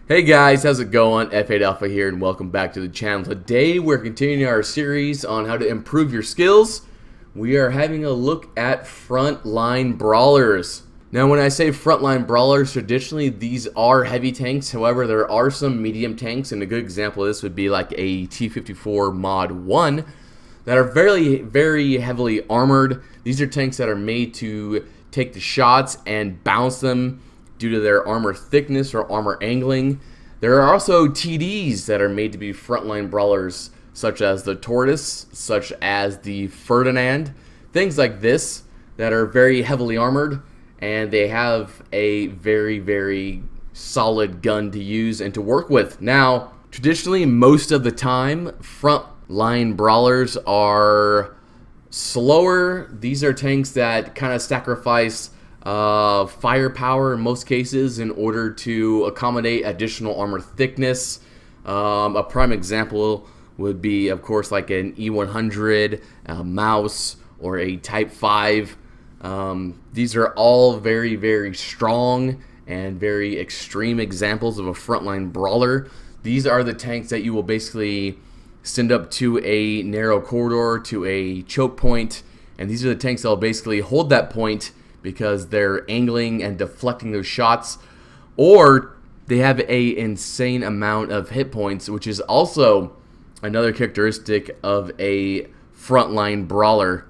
Hey guys, how's it going? F8 Alpha here and welcome back to the channel. Today we're continuing our series on how to improve your skills. We are having a look at frontline brawlers. Now when I say frontline brawlers, traditionally these are heavy tanks. However, there are some medium tanks, and a good example of this would be like a T-54 Mod 1 that are very heavily armored. These are tanks that are made to take the shots and bounce them due to their armor thickness or armor angling. There are also TDs that are made to be frontline brawlers, such as the Tortoise, such as the Ferdinand, things like this that are very heavily armored, and they have a very solid gun to use and to work with. Now, traditionally, most of the time, frontline brawlers are slower. These are tanks that kind of sacrifice firepower in most cases in order to accommodate additional armor thickness. A prime example would be, of course, like an E100, a Mouse, or a Type 5. These are all very strong and very extreme examples of a frontline brawler. These are the tanks that you will basically send up to a narrow corridor, to a choke point, and these are the tanks that will basically hold that point because they're angling and deflecting those shots, or they have a insane amount of hit points, which is also another characteristic of a frontline brawler.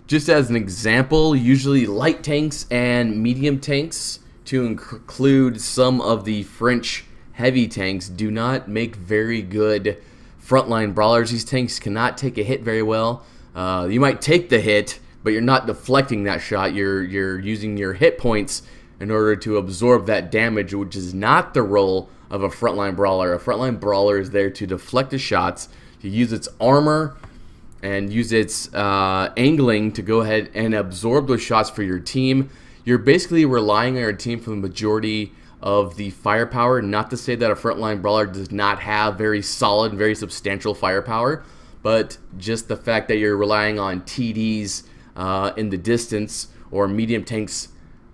Just as an example, usually light tanks and medium tanks, to include some of the French heavy tanks, do not make very good frontline brawlers. These tanks cannot take a hit very well. You might take the hit, but you're not deflecting that shot. You're using your hit points in order to absorb that damage, which is not the role of a frontline brawler. A frontline brawler is there to deflect the shots, to use its armor and use its angling to go ahead and absorb those shots for your team. You're basically relying on your team for the majority of the firepower. Not to say that a frontline brawler does not have very solid, very substantial firepower, but just the fact that you're relying on TDs in the distance, or medium tanks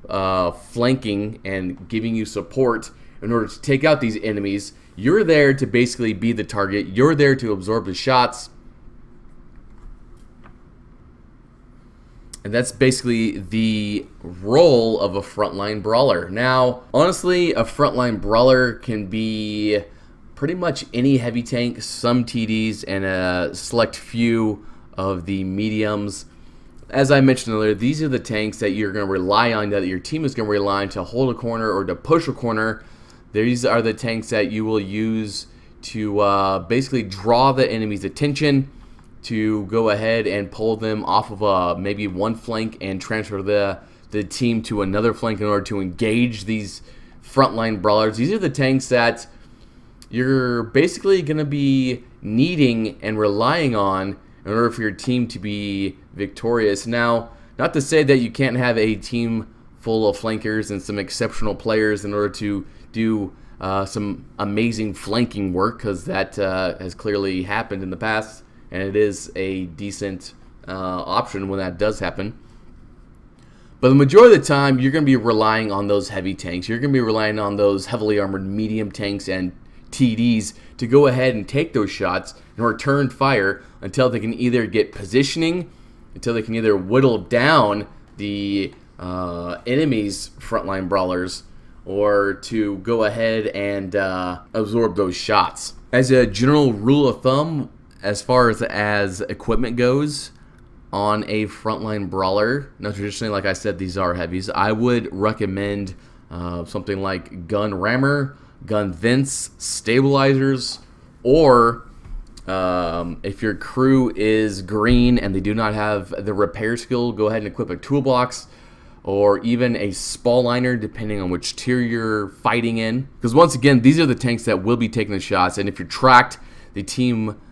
flanking and giving you support in order to take out these enemies. You're there to basically be the target. You're there to absorb the shots. And that's basically the role of a frontline brawler. Now, honestly, a frontline brawler can be pretty much any heavy tank, some TDs, and a select few of the mediums. As I mentioned earlier, these are the tanks that you're going to rely on, that your team is going to rely on to hold a corner or to push a corner. These are the tanks that you will use to basically draw the enemy's attention, to go ahead and pull them off of maybe one flank and transfer the team to another flank in order to engage these frontline brawlers. These are the tanks that you're basically going to be needing and relying on in order for your team to be victorious. Now, not to say that you can't have a team full of flankers and some exceptional players in order to do some amazing flanking work, because that has clearly happened in the past. And it is a decent option when that does happen. But the majority of the time, you're going to be relying on those heavy tanks. You're going to be relying on those heavily armored medium tanks and TDs to go ahead and take those shots and return fire until they can either get positioning, until they can either whittle down the enemy's frontline brawlers, or to go ahead and absorb those shots. As a general rule of thumb, as far as equipment goes on a frontline brawler, now traditionally, like I said, these are heavies. I would recommend something like gun rammer, gun vents, stabilizers, or if your crew is green and they do not have the repair skill, go ahead and equip a toolbox, or even a spall liner, depending on which tier you're fighting in. Because once again, these are the tanks that will be taking the shots, and if you're tracked,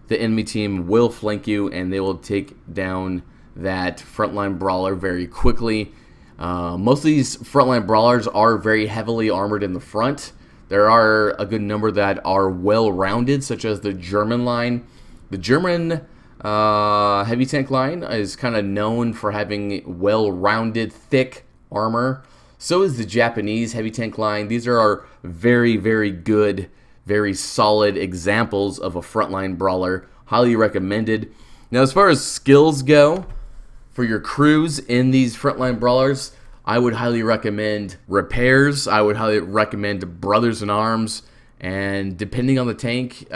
the enemy team will flank you, and they will take down that frontline brawler very quickly. Most of these frontline brawlers are very heavily armored in the front. There are a good number that are well-rounded, such as the German line. The German heavy tank line is kind of known for having well-rounded, thick armor. So is the Japanese heavy tank line. These are our very, very good, very solid examples of a frontline brawler. Highly recommended. Now, as far as skills go, for your crews in these frontline brawlers, I would highly recommend repairs. I would highly recommend brothers in arms, and depending on the tank,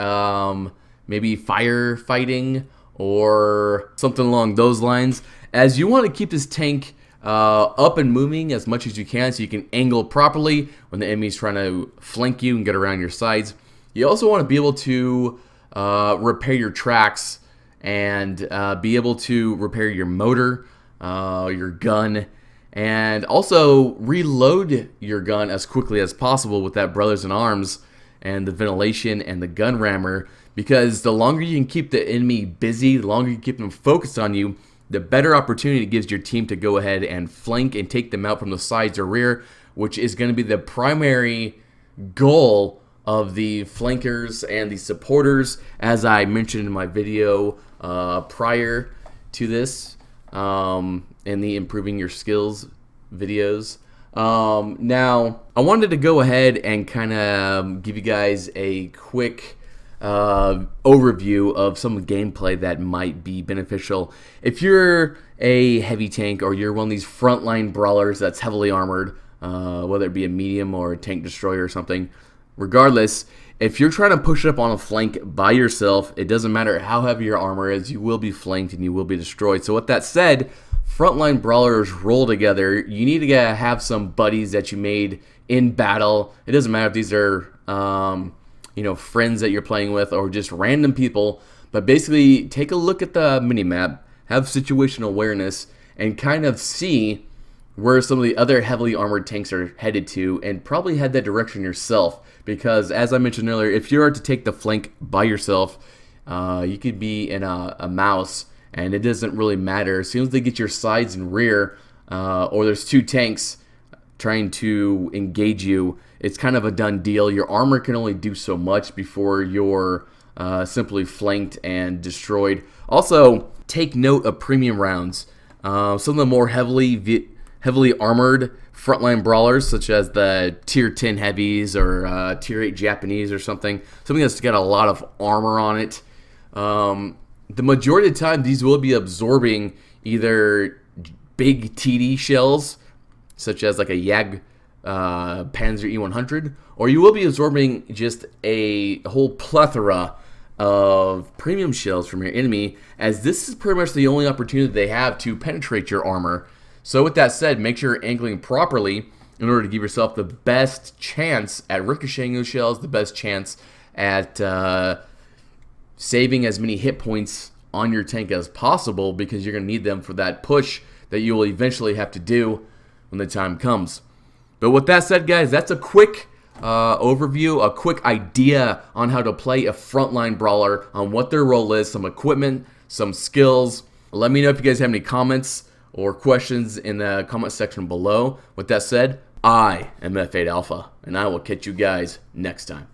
maybe firefighting or something along those lines, as you want to keep this tank up and moving as much as you can so you can angle properly when the enemy's trying to flank you and get around your sides. You also want to be able to repair your tracks and be able to repair your motor, your gun, and also reload your gun as quickly as possible with that brothers in arms and the ventilation and the gun rammer, because the longer you can keep the enemy busy, the longer you keep them focused on you, the better opportunity it gives your team to go ahead and flank and take them out from the sides or rear, which is going to be the primary goal of the flankers and the supporters, as I mentioned in my video prior to this, in the improving your skills videos. Now, I wanted to go ahead and kind of give you guys a quick overview of some gameplay that might be beneficial. If you're a heavy tank or you're one of these frontline brawlers that's heavily armored, whether it be a medium or a tank destroyer or something, regardless, if you're trying to push up on a flank by yourself, it doesn't matter how heavy your armor is, you will be flanked and you will be destroyed. So with that said, frontline brawlers roll together. You need to have some buddies that you made in battle. It doesn't matter if these are friends that you're playing with or just random people, but basically take a look at the minimap, have situational awareness, and kind of see where some of the other heavily armored tanks are headed to, and probably head that direction yourself, because as I mentioned earlier, if you are to take the flank by yourself, you could be in a mouse, and it doesn't really matter. As soon as they get your sides and rear, or there's two tanks trying to engage you, it's kind of a done deal. Your armor can only do so much before you're simply flanked and destroyed. Also, take note of premium rounds. Some of the more heavily armored frontline brawlers, such as the tier 10 heavies or tier 8 Japanese or something that's got a lot of armor on it. The majority of the time, these will be absorbing either big TD shells, such as like a Jag Panzer E100, or you will be absorbing just a whole plethora of premium shells from your enemy, as this is pretty much the only opportunity they have to penetrate your armor. So with that said, make sure you're angling properly in order to give yourself the best chance at ricocheting those shells, the best chance at saving as many hit points on your tank as possible, because you're going to need them for that push that you will eventually have to do when the time comes. But with that said, guys, that's a quick overview, a quick idea on how to play a frontline brawler, on what their role is, some equipment, some skills. Let me know if you guys have any comments or questions in the comment section below. With that said, I am F8 Alpha, and I will catch you guys next time.